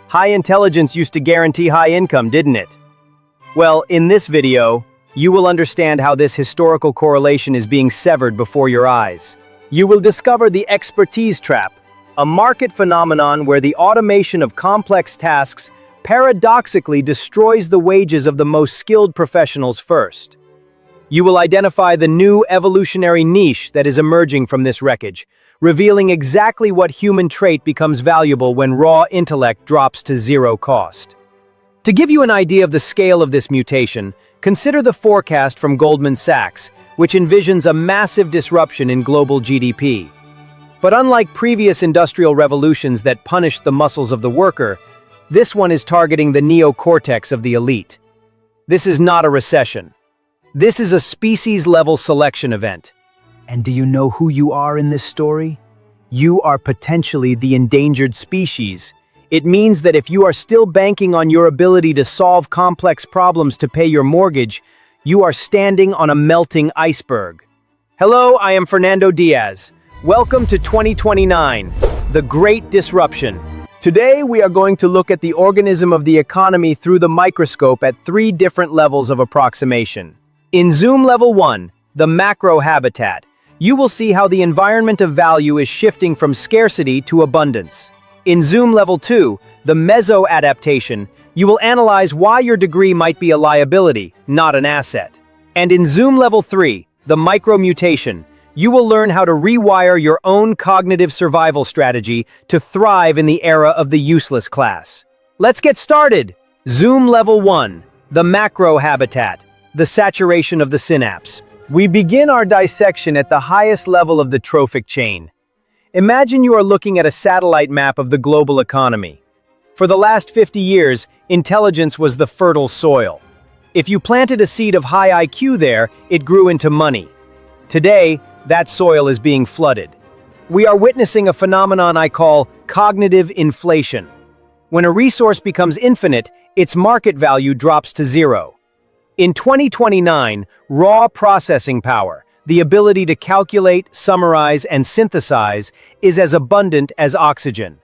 High intelligence used to guarantee high income, didn't it? Well, in this video, you will understand how this historical correlation is being severed before your eyes. You will discover the expertise trap, a market phenomenon where the automation of complex tasks paradoxically destroys the wages of the most skilled professionals first. You will identify the new evolutionary niche that is emerging from this wreckage, revealing exactly what human trait becomes valuable when raw intellect drops to zero cost. To give you an idea of the scale of this mutation, consider the forecast from Goldman Sachs, which envisions a massive disruption in global GDP. But unlike previous industrial revolutions that punished the muscles of the worker, this one is targeting the neocortex of the elite. This is not a recession. This is a species-level selection event. And do you know who you are in this story? You are potentially the endangered species. It means that if you are still banking on your ability to solve complex problems to pay your mortgage, you are standing on a melting iceberg. Hello, I am Fernando Diaz. Welcome to 2029, the Great Disruption. Today, we are going to look at the organism of the economy through the microscope at 3 different levels of approximation. In Zoom Level 1, the macro habitat, you will see how the environment of value is shifting from scarcity to abundance. In Zoom Level 2, the meso-adaptation, you will analyze why your degree might be a liability, not an asset. And in Zoom Level 3, the micro-mutation, you will learn how to rewire your own cognitive survival strategy to thrive in the era of the useless class. Let's get started! Zoom Level 1, the macro habitat, the saturation of the synapse. We begin our dissection at the highest level of the trophic chain. Imagine you are looking at a satellite map of the global economy. For the last 50 years, intelligence was the fertile soil. If you planted a seed of high IQ there, it grew into money. Today, that soil is being flooded. We are witnessing a phenomenon I call cognitive inflation. When a resource becomes infinite, its market value drops to zero. In 2029, raw processing power, the ability to calculate, summarize, and synthesize, is as abundant as oxygen.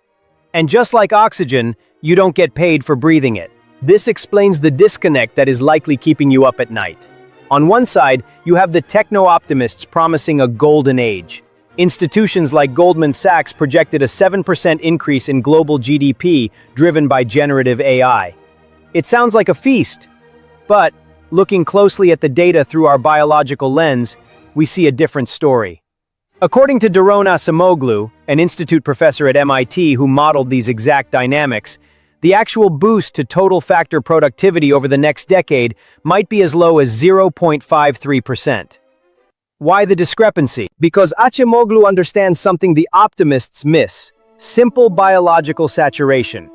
And just like oxygen, you don't get paid for breathing it. This explains the disconnect that is likely keeping you up at night. On one side, you have the techno-optimists promising a golden age. Institutions like Goldman Sachs projected a 7% increase in global GDP driven by generative AI. It sounds like a feast, but looking closely at the data through our biological lens, we see a different story. According to Daron Acemoglu, an institute professor at MIT who modeled these exact dynamics, the actual boost to total factor productivity over the next decade might be as low as 0.53%. Why the discrepancy? Because Acemoglu understands something the optimists miss: simple biological saturation.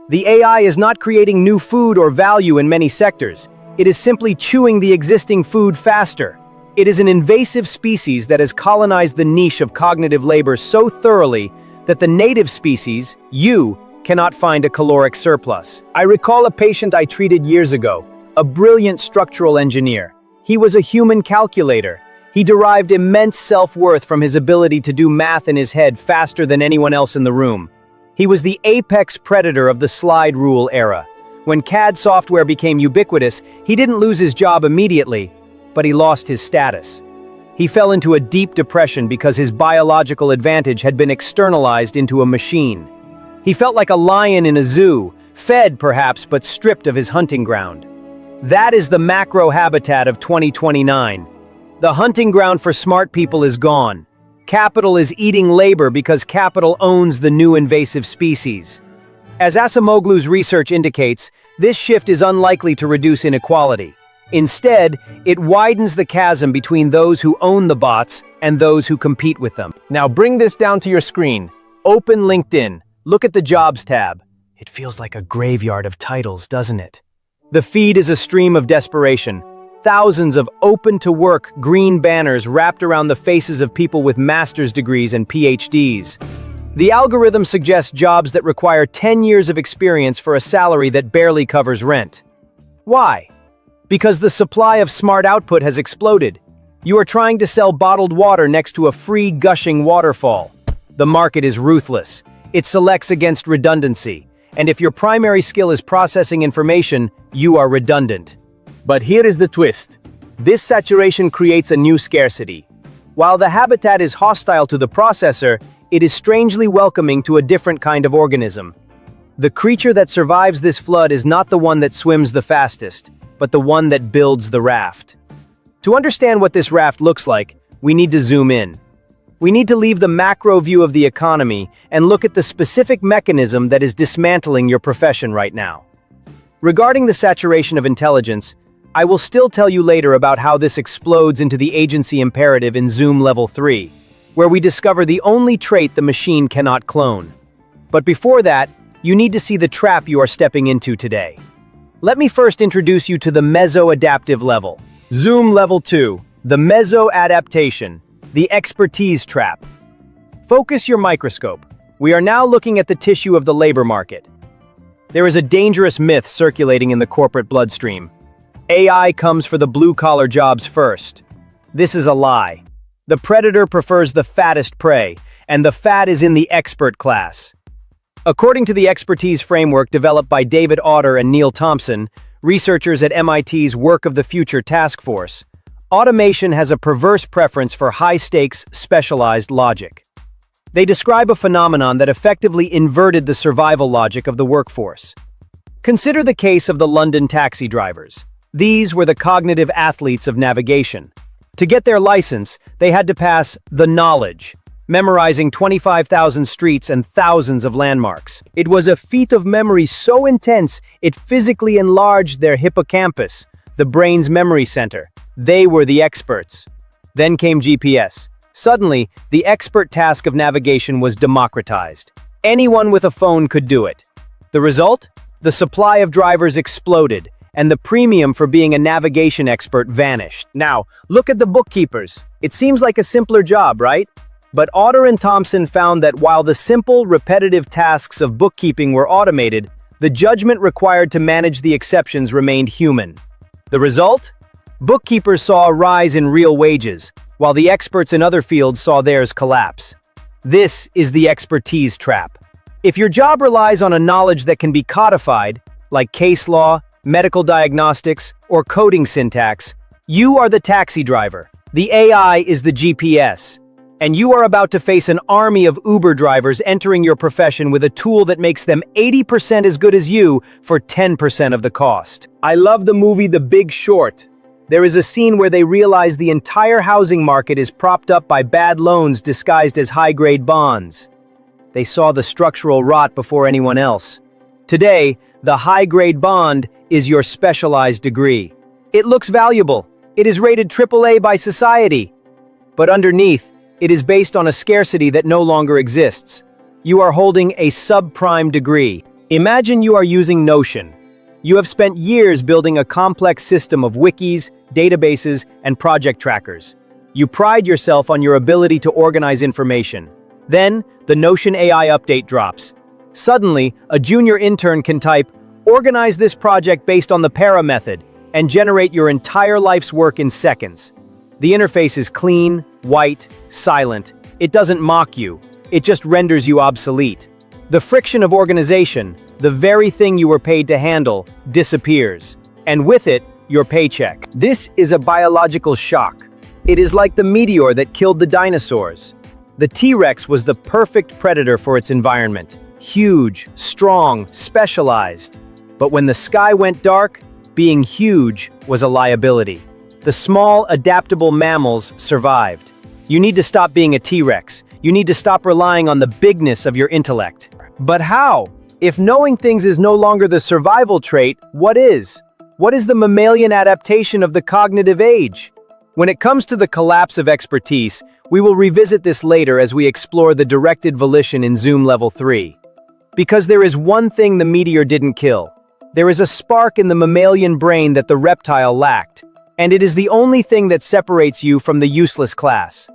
The AI is not creating new food or value in many sectors. It is simply chewing the existing food faster. It is an invasive species that has colonized the niche of cognitive labor so thoroughly that the native species, you, cannot find a caloric surplus. I recall a patient I treated years ago, a brilliant structural engineer. He was a human calculator. He derived immense self-worth from his ability to do math in his head faster than anyone else in the room. He was the apex predator of the slide rule era. When CAD software became ubiquitous, he didn't lose his job immediately, but he lost his status. He fell into a deep depression because his biological advantage had been externalized into a machine. He felt like a lion in a zoo, fed perhaps, but stripped of his hunting ground. That is the macro habitat of 2029. The hunting ground for smart people is gone. Capital is eating labor because capital owns the new invasive species. As Acemoglu's research indicates, this shift is unlikely to reduce inequality. Instead, it widens the chasm between those who own the bots and those who compete with them. Now bring this down to your screen. Open LinkedIn. Look at the Jobs tab. It feels like a graveyard of titles, doesn't it? The feed is a stream of desperation. Thousands of open-to-work green banners wrapped around the faces of people with master's degrees and PhDs. The algorithm suggests jobs that require 10 years of experience for a salary that barely covers rent. Why? Because the supply of smart output has exploded. You are trying to sell bottled water next to a free gushing waterfall. The market is ruthless. It selects against redundancy. And if your primary skill is processing information, you are redundant. But here is the twist. This saturation creates a new scarcity. While the habitat is hostile to the processor, it is strangely welcoming to a different kind of organism. The creature that survives this flood is not the one that swims the fastest, but the one that builds the raft. To understand what this raft looks like, we need to zoom in. We need to leave the macro view of the economy and look at the specific mechanism that is dismantling your profession right now. Regarding the saturation of intelligence, I will still tell you later about how this explodes into the agency imperative in Zoom Level 3, where we discover the only trait the machine cannot clone. But before that, you need to see the trap you are stepping into today. Let me first introduce you to the meso-adaptive level. Zoom Level 2, the meso-adaptation, the expertise trap. Focus your microscope. We are now looking at the tissue of the labor market. There is a dangerous myth circulating in the corporate bloodstream. AI comes for the blue-collar jobs first. This is a lie. The predator prefers the fattest prey, and the fat is in the expert class. According to the expertise framework developed by David Autor and Neil Thompson, researchers at MIT's Work of the Future Task Force, automation has a perverse preference for high-stakes, specialized logic. They describe a phenomenon that effectively inverted the survival logic of the workforce. Consider the case of the London taxi drivers. These were the cognitive athletes of navigation. To get their license, they had to pass the knowledge, memorizing 25,000 streets and thousands of landmarks. It was a feat of memory so intense, it physically enlarged their hippocampus, the brain's memory center. They were the experts. Then came GPS. Suddenly, the expert task of navigation was democratized. Anyone with a phone could do it. The result? The supply of drivers exploded, and the premium for being a navigation expert vanished. Now, look at the bookkeepers. It seems like a simpler job, right? But Autor and Thompson found that while the simple, repetitive tasks of bookkeeping were automated, the judgment required to manage the exceptions remained human. The result? Bookkeepers saw a rise in real wages, while the experts in other fields saw theirs collapse. This is the expertise trap. If your job relies on a knowledge that can be codified, like case law, medical diagnostics, or coding syntax, you are the taxi driver. The AI is the GPS. And you are about to face an army of Uber drivers entering your profession with a tool that makes them 80% as good as you for 10% of the cost. I love the movie The Big Short. There is a scene where they realize the entire housing market is propped up by bad loans disguised as high-grade bonds. They saw the structural rot before anyone else. Today, the high-grade bond is your specialized degree. It looks valuable. It is rated AAA by society. But underneath, it is based on a scarcity that no longer exists. You are holding a subprime degree. Imagine you are using Notion. You have spent years building a complex system of wikis, databases, and project trackers. You pride yourself on your ability to organize information. Then, the Notion AI update drops. Suddenly, a junior intern can type, "Organize this project based on the para method," and generate your entire life's work in seconds. The interface is clean, white, silent. It doesn't mock you. It just renders you obsolete. The friction of organization, the very thing you were paid to handle, disappears. And with it, your paycheck. This is a biological shock. It is like the meteor that killed the dinosaurs. The T-Rex was the perfect predator for its environment. Huge, strong, specialized. But when the sky went dark, being huge was a liability. The small, adaptable mammals survived. You need to stop being a T-Rex. You need to stop relying on the bigness of your intellect. But how? If knowing things is no longer the survival trait, what is? What is the mammalian adaptation of the cognitive age? When it comes to the collapse of expertise, we will revisit this later as we explore the directed volition in Zoom Level 3. Because there is one thing the meteor didn't kill. There is a spark in the mammalian brain that the reptile lacked. And it is the only thing that separates you from the useless class.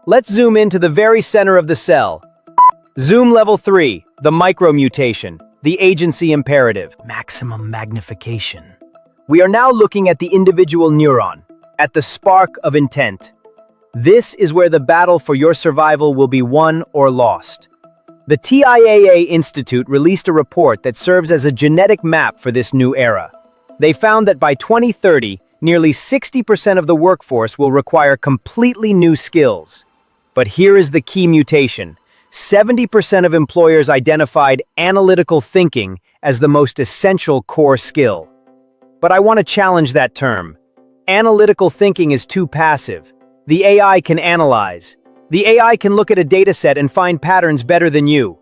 Let's zoom into the very center of the cell. Zoom Level 3, the micromutation, the agency imperative. Maximum magnification. We are now looking at the individual neuron, at the spark of intent. This is where the battle for your survival will be won or lost. The TIAA Institute released a report that serves as a genetic map for this new era. They found that by 2030, nearly 60% of the workforce will require completely new skills. But here is the key mutation. 70% of employers identified analytical thinking as the most essential core skill. But I want to challenge that term. Analytical thinking is too passive. The AI can analyze. The AI can look at a dataset and find patterns better than you.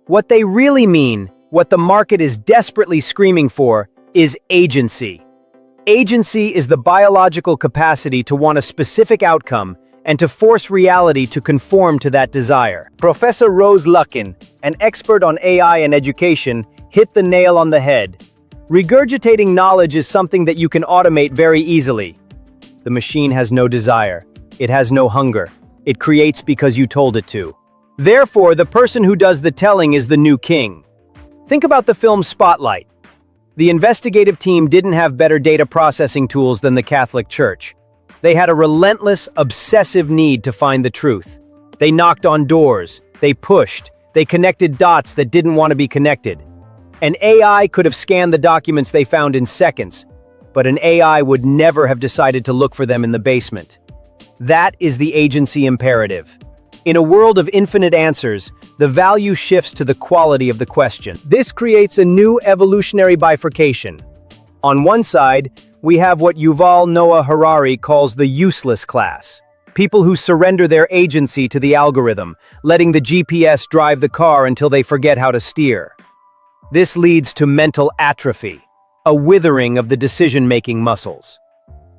What they really mean, what the market is desperately screaming for, is agency. Agency is the biological capacity to want a specific outcome and to force reality to conform to that desire. Professor Rose Luckin, an expert on AI and education, hit the nail on the head. Regurgitating knowledge is something that you can automate very easily. The machine has no desire. It has no hunger. It creates because you told it to. Therefore, the person who does the telling is the new king. Think about the film Spotlight. The investigative team didn't have better data processing tools than the Catholic Church. They had a relentless, obsessive need to find the truth. They knocked on doors. They pushed. They connected dots that didn't want to be connected. An AI could have scanned the documents they found in seconds, but an AI would never have decided to look for them in the basement. That is the agency imperative. In a world of infinite answers, the value shifts to the quality of the question. This creates a new evolutionary bifurcation. On one side, we have what Yuval Noah Harari calls the useless class. People who surrender their agency to the algorithm, letting the GPS drive the car until they forget how to steer. This leads to mental atrophy, a withering of the decision-making muscles.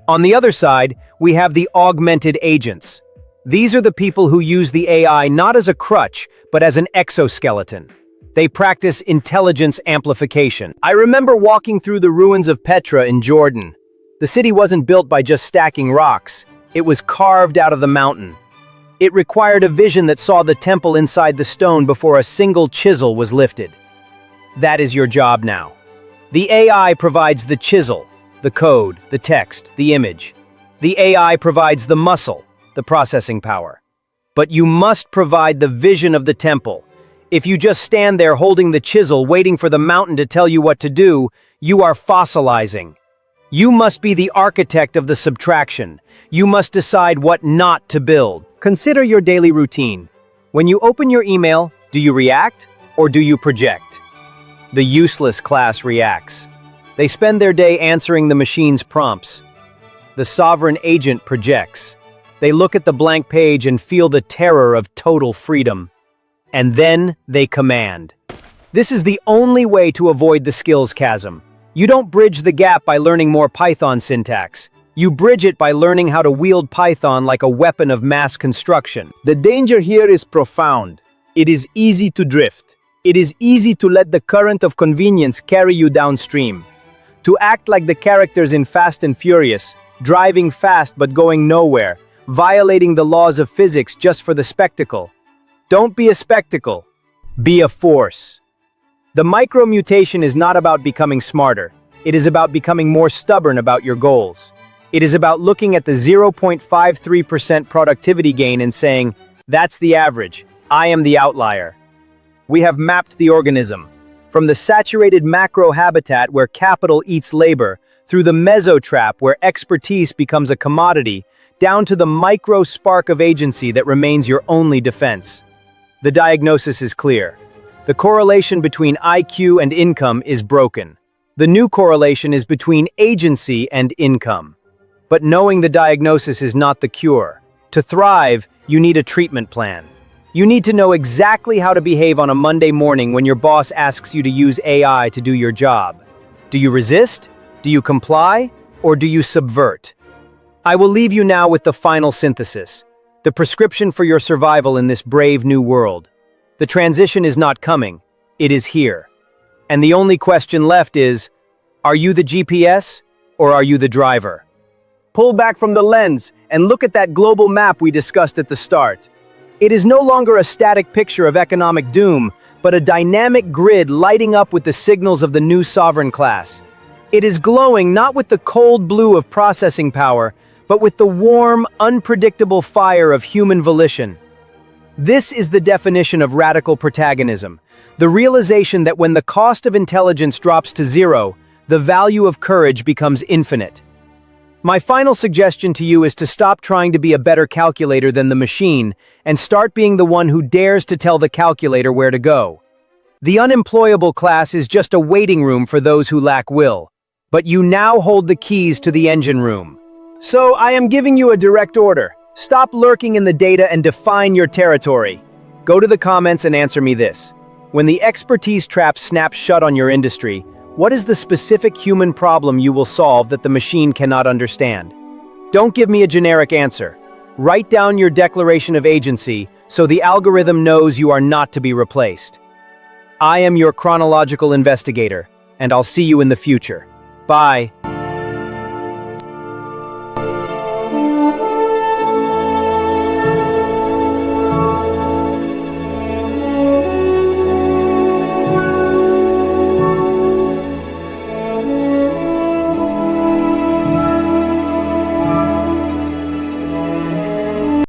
On the other side, we have the augmented agents. These are the people who use the AI not as a crutch, but as an exoskeleton. They practice intelligence amplification. I remember walking through the ruins of Petra in Jordan. The city wasn't built by just stacking rocks. It was carved out of the mountain. It required a vision that saw the temple inside the stone before a single chisel was lifted. That is your job now. The AI provides the chisel, the code, the text, the image. The AI provides the muscle, the processing power. But you must provide the vision of the temple. If you just stand there holding the chisel, waiting for the mountain to tell you what to do, you are fossilizing. You must be the architect of the subtraction. You must decide what not to build. Consider your daily routine. When you open your email, do you react or do you project? The useless class reacts. They spend their day answering the machine's prompts. The sovereign agent projects. They look at the blank page and feel the terror of total freedom. And then they command. This is the only way to avoid the skills chasm. You don't bridge the gap by learning more Python syntax. You bridge it by learning how to wield Python like a weapon of mass construction. The danger here is profound. It is easy to drift. It is easy to let the current of convenience carry you downstream. To act like the characters in Fast and Furious, driving fast but going nowhere, violating the laws of physics just for the spectacle. Don't be a spectacle. Be a force. The micromutation is not about becoming smarter. It is about becoming more stubborn about your goals. It is about looking at the 0.53% productivity gain and saying, that's the average. I am the outlier. We have mapped the organism. From the saturated macro habitat where capital eats labor, through the mesotrap where expertise becomes a commodity, down to the micro spark of agency that remains your only defense. The diagnosis is clear. The correlation between IQ and income is broken. The new correlation is between agency and income. But knowing the diagnosis is not the cure. To thrive, you need a treatment plan. You need to know exactly how to behave on a Monday morning when your boss asks you to use AI to do your job. Do you resist? Do you comply? Or do you subvert? I will leave you now with the final synthesis. The prescription for your survival in this brave new world. The transition is not coming. It is here. And the only question left is, are you the GPS or are you the driver? Pull back from the lens and look at that global map we discussed at the start. It is no longer a static picture of economic doom, but a dynamic grid lighting up with the signals of the new sovereign class. It is glowing not with the cold blue of processing power, but with the warm, unpredictable fire of human volition. This is the definition of radical protagonism, the realization that when the cost of intelligence drops to zero, the value of courage becomes infinite. My final suggestion to you is to stop trying to be a better calculator than the machine and start being the one who dares to tell the calculator where to go. The unemployable class is just a waiting room for those who lack will, but you now hold the keys to the engine room. So I am giving you a direct order. Stop lurking in the data and define your territory. Go to the comments and answer me this. When the expertise trap snaps shut on your industry, what is the specific human problem you will solve that the machine cannot understand? Don't give me a generic answer. Write down your declaration of agency so the algorithm knows you are not to be replaced. I am your chronological investigator, and I'll see you in the future. Bye.